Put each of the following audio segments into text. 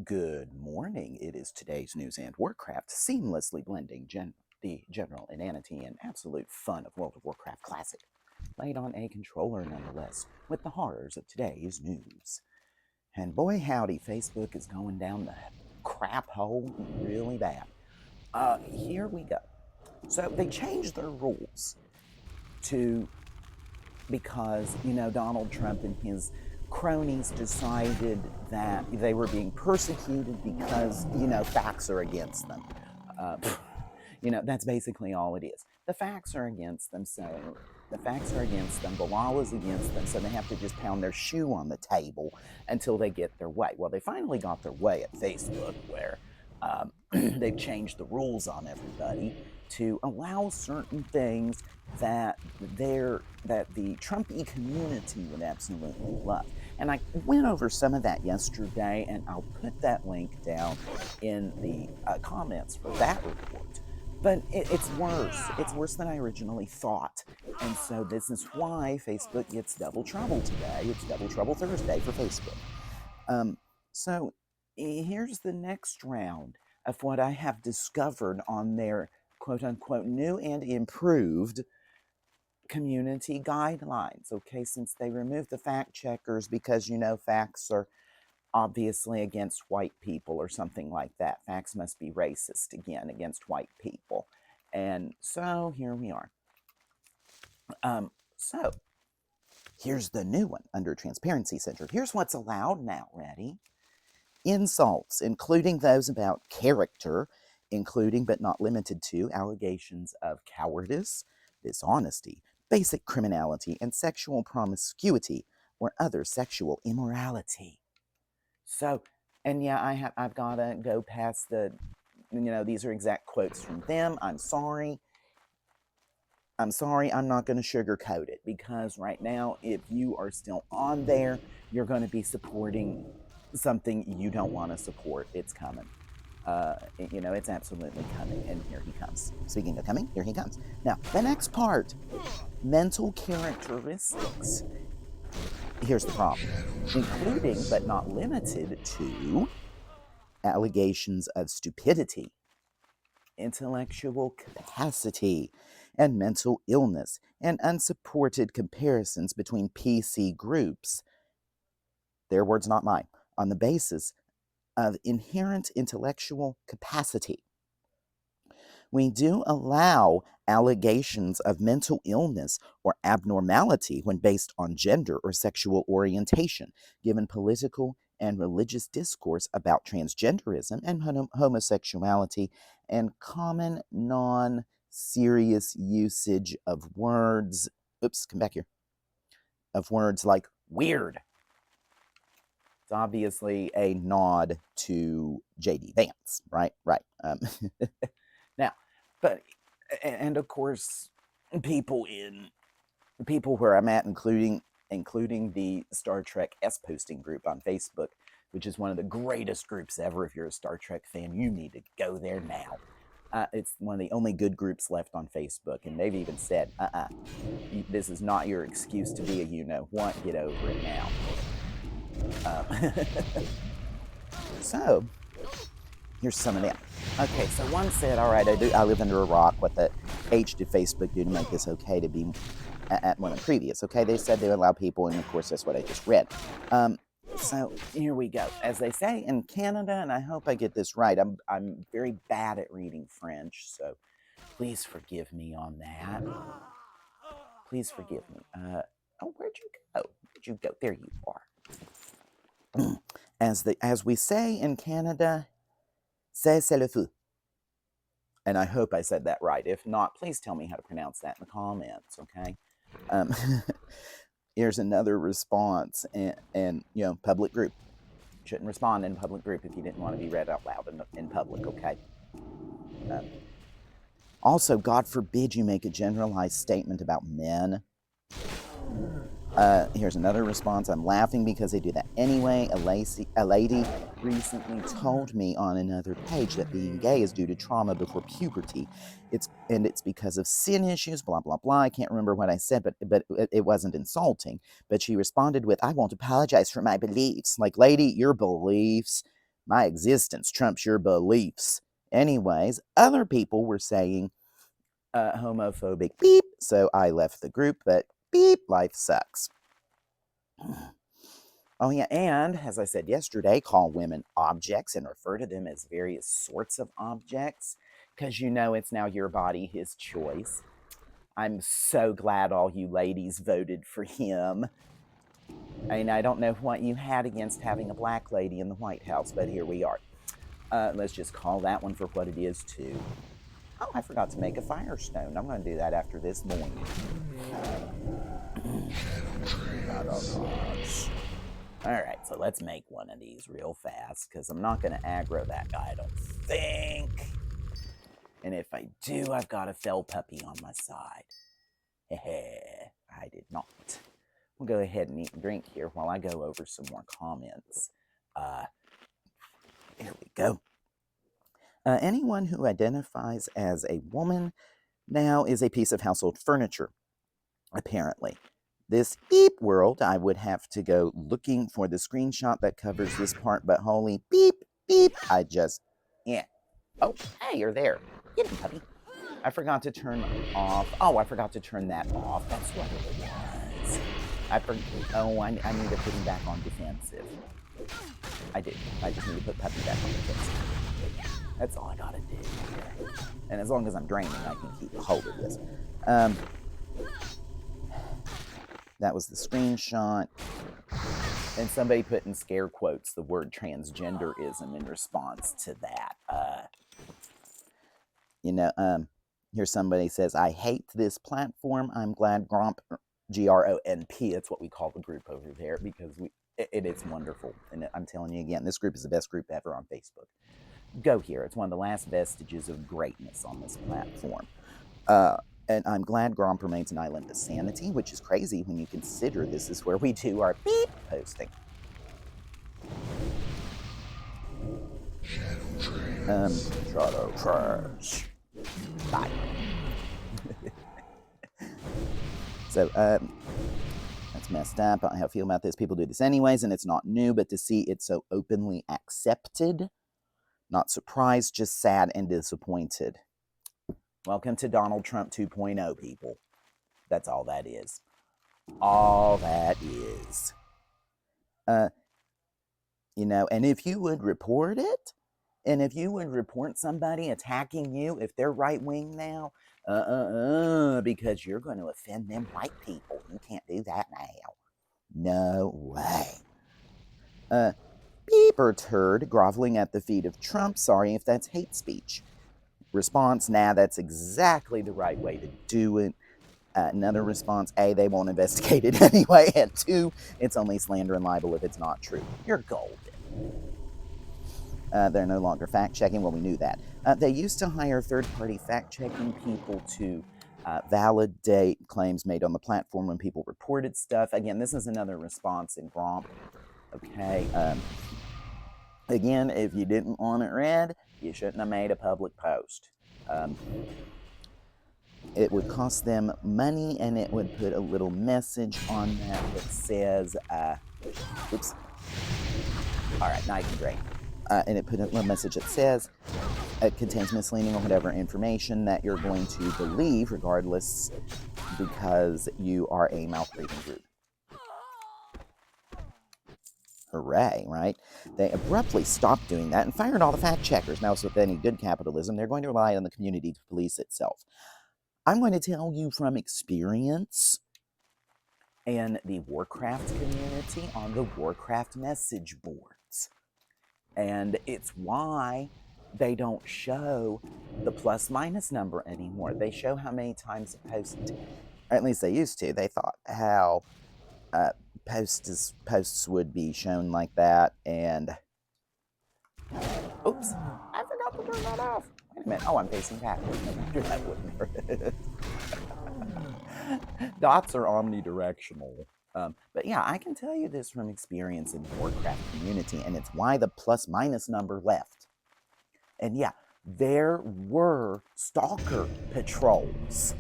Good morning. It is today's news and Warcraft, seamlessly blending the general inanity and absolute fun of World of Warcraft Classic, played on a controller nonetheless, with the horrors of today's news. And boy howdy, Facebook is going down the crap hole really bad. Here we go. So they changed their rules to because, Donald Trump and his cronies decided that they were being persecuted because, facts are against them. Uh, that's basically all it is. The facts are against them, so the facts are against them, the law is against them, so they have to just pound their shoe on the table until they get their way. Well, they finally got their way at Facebook, where they've changed the rules on everybody to allow certain things that the Trumpy community would absolutely love. And I went over some of that yesterday, and I'll put that link down in the comments for that report. But it's worse. It's worse than I originally thought. And so this is why Facebook gets double trouble today. It's double trouble Thursday for Facebook. So here's the next round of what I have discovered on their quote unquote new and improved community guidelines. Okay, since they removed the fact checkers because facts are obviously against white people or something like that. Facts must be racist again against white people. And so here we are. So here's the new one under Transparency Center. Here's what's allowed now. Ready? Insults, including those about character, including but not limited to allegations of cowardice, dishonesty, basic criminality, and sexual promiscuity or other sexual immorality. So, and yeah, I've got to go past these are exact quotes from them. I'm sorry, I'm not going to sugarcoat it, because right now, if you are still on there, you're going to be supporting something you don't want to support. It's coming. It's absolutely coming. And here he comes. Speaking of coming, here he comes. Now, the next part, mental characteristics. Here's the problem. Including, but not limited to, allegations of stupidity, intellectual capacity, and mental illness, and unsupported comparisons between PC groups, their words, not mine, on the basis of inherent intellectual capacity. We do allow allegations of mental illness or abnormality when based on gender or sexual orientation, given political and religious discourse about transgenderism and homosexuality, and common non-serious usage of words, come back here, of words like weird. It's obviously a nod to J.D. Vance, right? Right. Now, but, and of course, people where I'm at, including the Star Trek S posting group on Facebook, which is one of the greatest groups ever. If you're a Star Trek fan, you need to go there now. It's one of the only good groups left on Facebook, and they've even said, this is not your excuse to be a you-know-what, get over it now. So, here's some of them. Okay, so one said, all right, I live under a rock. What the H did Facebook do to make this okay to be at one of the previous? Okay, they said they would allow people, and of course that's what I just read. So here we go. As they say in Canada, and I hope I get this right, I'm very bad at reading French, so please forgive me on that. Please forgive me. Where'd you go? Where'd you go? There you are. As we say in Canada, c'est le feu. And I hope I said that right. If not, please tell me how to pronounce that in the comments, okay? Here's another response, and public group. Shouldn't respond in public group if you didn't want to be read out loud in public, okay? Also, God forbid you make a generalized statement about men. Here's another response. I'm laughing because they do that anyway. A lady recently told me on another page that being gay is due to trauma before puberty. It's because of sin issues, blah, blah, blah. I can't remember what I said, but it wasn't insulting. But she responded with, I won't apologize for my beliefs. Like, lady, your beliefs My existence trumps your beliefs. Anyways, other people were saying homophobic beep, so I left the group, but beep, life sucks. Oh yeah, and as I said yesterday, call women objects and refer to them as various sorts of objects, because you know it's now your body, his choice. I'm so glad all you ladies voted for him. I mean, I don't know what you had against having a black lady in the White House, but here we are. Let's just call that one for what it is, too. Oh, I forgot to make a firestone. I'm going to do that after this morning. Alright, so let's make one of these real fast, because I'm not going to aggro that guy, I don't think. And if I do, I've got a fell puppy on my side. Heh, I did not. We'll go ahead and eat and drink here while I go over some more comments. Here we go. Anyone who identifies as a woman now is a piece of household furniture, apparently. This beep world, I would have to go looking for the screenshot that covers this part, but holy beep, beep, yeah. Oh, hey, you're there. Get him, puppy. I forgot to turn off, I forgot to turn that off. That's what it was. I need to put him back on defensive. I do. I just need to put puppy back on defensive. That's all I gotta do. And as long as I'm draining, I can keep a hold of this. That was the screenshot. And somebody put in scare quotes the word transgenderism in response to that. Here somebody says, I hate this platform. I'm glad Gromp, G-R-O-N-P, it's what we call the group over there, because it is wonderful. And I'm telling you again, this group is the best group ever on Facebook. Go here. It's one of the last vestiges of greatness on this platform. And I'm glad Gromp remains an island of sanity, which is crazy when you consider this is where we do our beep posting. Shadow trash. Bye. So, that's messed up. I don't know how I feel about this. People do this anyways, and it's not new, but to see it so openly accepted, not surprised, just sad and disappointed. Welcome to Donald Trump 2.0, people. That's all that is. All that is. And if you would report it, and if you would report somebody attacking you, if they're right-wing now, because you're going to offend them white people. You can't do that now. No way. Beeper turd groveling at the feet of Trump. Sorry if that's hate speech. Response, nah, that's exactly the right way to do it. Another response, A, they won't investigate it anyway. And 2, it's only slander and libel if it's not true. You're golden. They're no longer fact-checking. Well, we knew that. They used to hire third-party fact-checking people to validate claims made on the platform when people reported stuff. Again, this is another response in Gromp. Okay. Again, if you didn't want it read, you shouldn't have made a public post. It would cost them money, and it would put a little message on that says, oops. All right, now I can drink. And it put a little message that says, it contains misleading or whatever information that you're going to believe, regardless, because you are a mouth-breathing group. Hooray, right? They abruptly stopped doing that and fired all the fact-checkers. Now, so with any good capitalism, they're going to rely on the community to police itself. I'm going to tell you from experience in the Warcraft community on the Warcraft message boards. And it's why they don't show the plus-minus number anymore. They show how many times a post, or at least they used to. They thought how posts would be shown like that, and oops, I forgot to turn that off. Wait a minute. Oh, I'm facing backwards. That wouldn't hurt. Dots are omnidirectional. But yeah, I can tell you this from experience in the Warcraft community, and it's why the plus-minus number left. And yeah, there were stalker patrols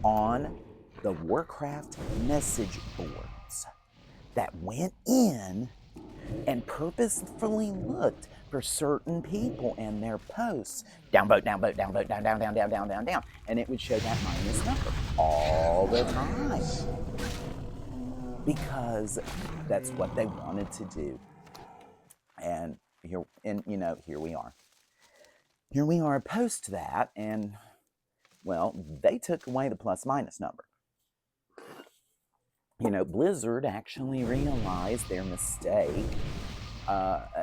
on the Warcraft message boards that went in and purposefully looked for certain people and their posts. Downvote, downvote, downvote, down, down, down, down, down, down, down. And it would show that minus number all the time because that's what they wanted to do. And here, here we are. Here we are post that, and well, they took away the plus minus number. Blizzard actually realized their mistake.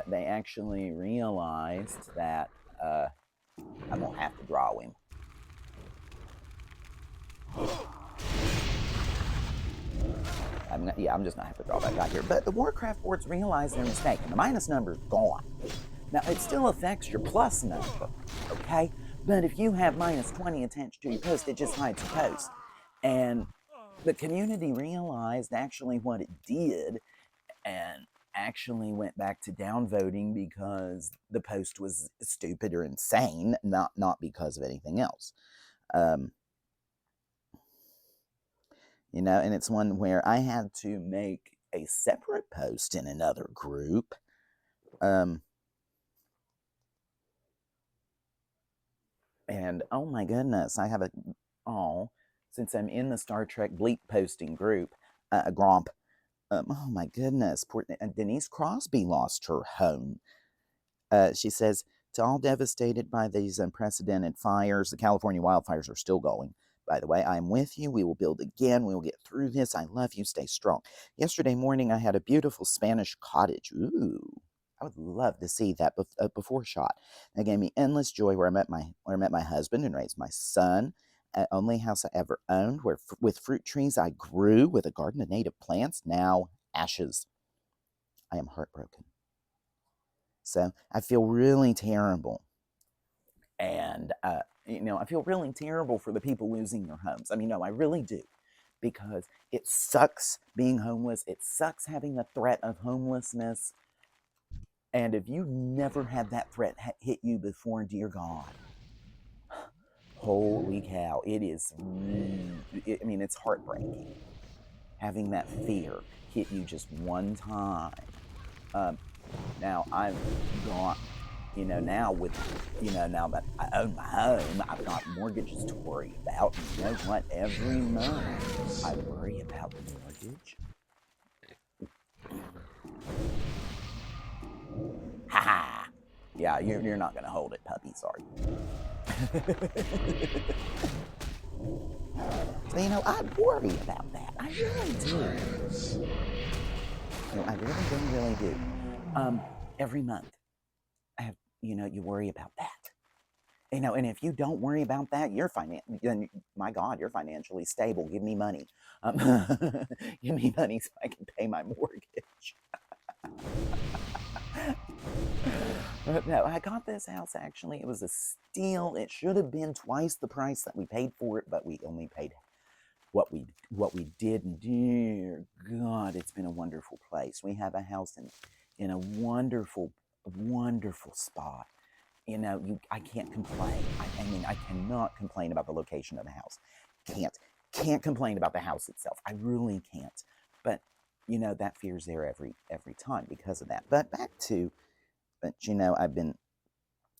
They actually realized that I'm gonna have to draw him. I'm just gonna have to draw that guy here. But the Warcraft boards realized their mistake, and the minus number is gone. Now, it still affects your plus number, okay? But if you have minus 20 attached to your post, it just hides your post. And the community realized actually what it did and actually went back to downvoting because the post was stupid or insane, not because of anything else. And it's one where I had to make a separate post in another group. And oh my goodness, I have since I'm in the Star Trek Bleep posting group, Gromp, oh my goodness, poor Denise Crosby lost her home. She says, to all devastated by these unprecedented fires, the California wildfires are still going. By the way, I'm with you. We will build again. We will get through this. I love you. Stay strong. Yesterday morning, I had a beautiful Spanish cottage. Ooh, I would love to see that before shot. That gave me endless joy where I met my husband and raised my son. Only house I ever owned, where with fruit trees I grew, with a garden of native plants. Now ashes. I am heartbroken. So I feel really terrible. And, I feel really terrible for the people losing their homes. I mean, no, I really do. Because it sucks being homeless. It sucks having the threat of homelessness. And if you never had that threat hit you before, dear God, holy cow, it is, it's heartbreaking. Having that fear hit you just one time. Now I've got, now that I own my home, I've got mortgages to worry about. And you know what? Every month I worry about the mortgage. Ha ha! Yeah, you're not going to hold it, puppy. Sorry. So, I worry about that. I really do. I really do. Every month, I have, you worry about that. And if you don't worry about that, then my God, you're financially stable. Give me money. Give me money so I can pay my mortgage. No, I got this house actually. It was a steal. It should have been twice the price that we paid for it, but we only paid what we did. And dear God, it's been a wonderful place. We have a house in a wonderful, wonderful spot. I can't complain. I cannot complain about the location of the house. Can't complain about the house itself. I really can't. But that fear's there every time because of that. But I've been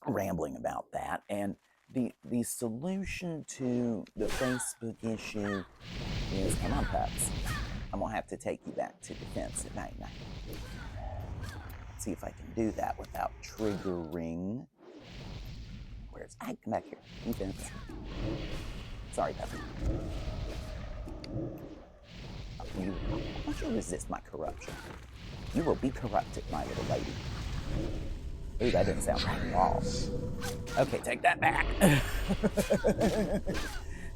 rambling about that, and the solution to the Facebook issue is, come on, pups. I'm gonna have to take you back to defensive, ain't I? See if I can do that without triggering. Come back here. Defense. Sorry, puppy. Why don't you resist my corruption? You will be corrupted, my little lady. Ooh, that didn't sound right at all. Okay, take that back.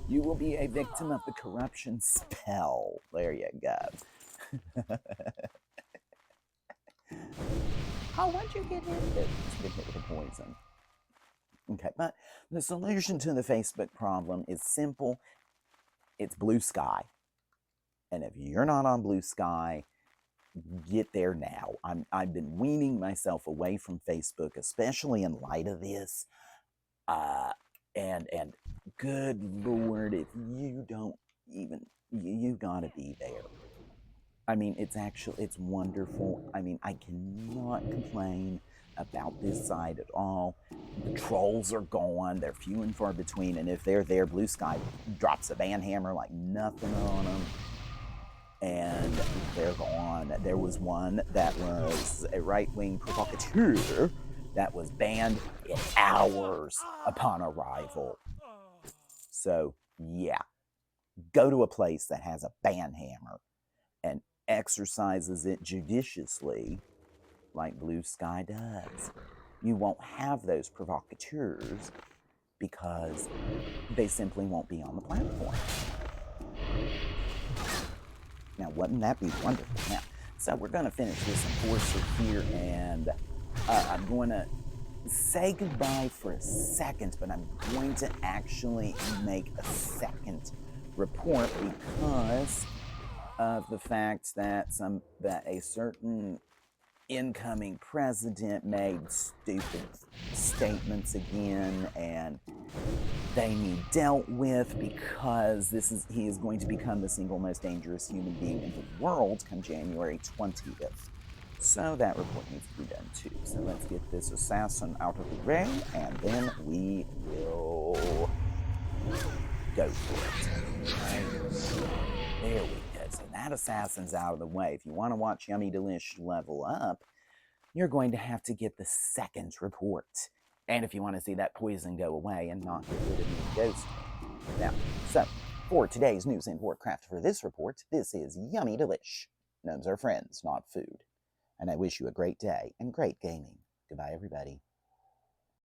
You will be a victim of the corruption spell. There you go. Oh, why'd you get hit? Get hit with a poison. Okay, but the solution to the Facebook problem is simple. It's Blue Sky. And if you're not on Blue Sky, get there now. I've been weaning myself away from Facebook, especially in light of this. And good Lord, if you don't even, you gotta be there. I mean, it's wonderful. I mean, I cannot complain about this side at all. The trolls are gone. They're few and far between. And if they're there, Blue Sky drops a banhammer like nothing on them. And they're gone. There was one that was a right-wing provocateur that was banned in hours upon arrival. So, yeah, go to a place that has a banhammer and exercises it judiciously like Blue Sky does. You won't have those provocateurs because they simply won't be on the platform. Now, wouldn't that be wonderful? Now, so we're going to finish this enforcer here, and I'm going to say goodbye for a second, but I'm going to actually make a second report because of the fact that a certain incoming president made stupid statements again, and they need dealt with because he is going to become the single most dangerous human being in the world come January 20th. So that report needs to be done too. So let's get this assassin out of the way, and then we will go for it. Right. There we go. So that assassin's out of the way. If you want to watch Yummy Delish level up, you're going to have to get the second report. And if you want to see that poison go away and not get rid of me ghosting. Now, so, for today's news and Warcraft for this report, this is Yummy Delish. Gnomes are friends, not food. And I wish you a great day and great gaming. Goodbye, everybody.